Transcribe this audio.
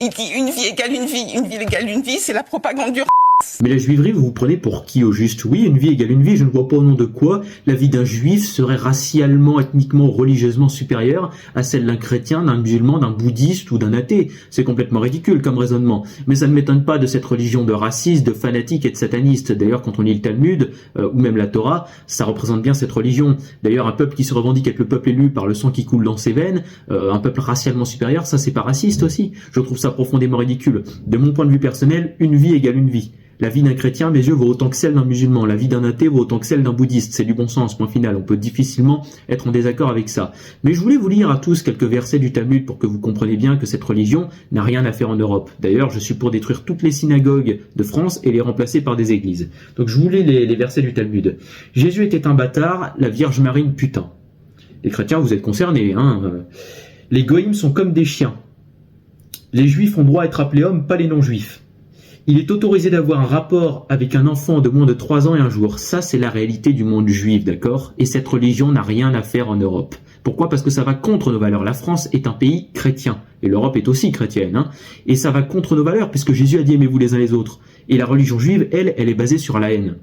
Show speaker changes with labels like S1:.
S1: Il dit une vie égale une vie égale une vie, c'est la propagande du
S2: Mais la juiverie, vous vous prenez pour qui au juste? Oui, une vie égale une vie, je ne vois pas au nom de quoi la vie d'un juif serait racialement, ethniquement, religieusement supérieure à celle d'un chrétien, d'un musulman, d'un bouddhiste ou d'un athée. C'est complètement ridicule comme raisonnement. Mais ça ne m'étonne pas de cette religion de racistes, de fanatiques et de satanistes. D'ailleurs, quand on lit le Talmud, ou même la Torah, ça représente bien cette religion. D'ailleurs, un peuple qui se revendique être le peuple élu par le sang qui coule dans ses veines, un peuple racialement supérieur, ça c'est pas raciste aussi. Je trouve ça profondément ridicule. De mon point de vue personnel, une vie égale une vie. La vie d'un chrétien, à mes yeux, vaut autant que celle d'un musulman. La vie d'un athée vaut autant que celle d'un bouddhiste. C'est du bon sens, point final. On peut difficilement être en désaccord avec ça. Mais je voulais vous lire à tous quelques versets du Talmud pour que vous compreniez bien que cette religion n'a rien à faire en Europe. D'ailleurs, je suis pour détruire toutes les synagogues de France et les remplacer par des églises. Donc je vous lis les versets du Talmud. Jésus était un bâtard, la Vierge Marie une putain. Les chrétiens, vous êtes concernés, hein. Les goïms sont comme des chiens. Les juifs ont droit à être appelés hommes, pas les non-juifs. Il est autorisé d'avoir un rapport avec un enfant de moins de 3 ans et un jour. Ça, c'est la réalité du monde juif, d'accord? Et cette religion n'a rien à faire en Europe. Pourquoi? Parce que ça va contre nos valeurs. La France est un pays chrétien. Et l'Europe est aussi chrétienne, hein. Et ça va contre nos valeurs, puisque Jésus a dit aimez-vous les uns les autres. Et la religion juive, elle est basée sur la haine.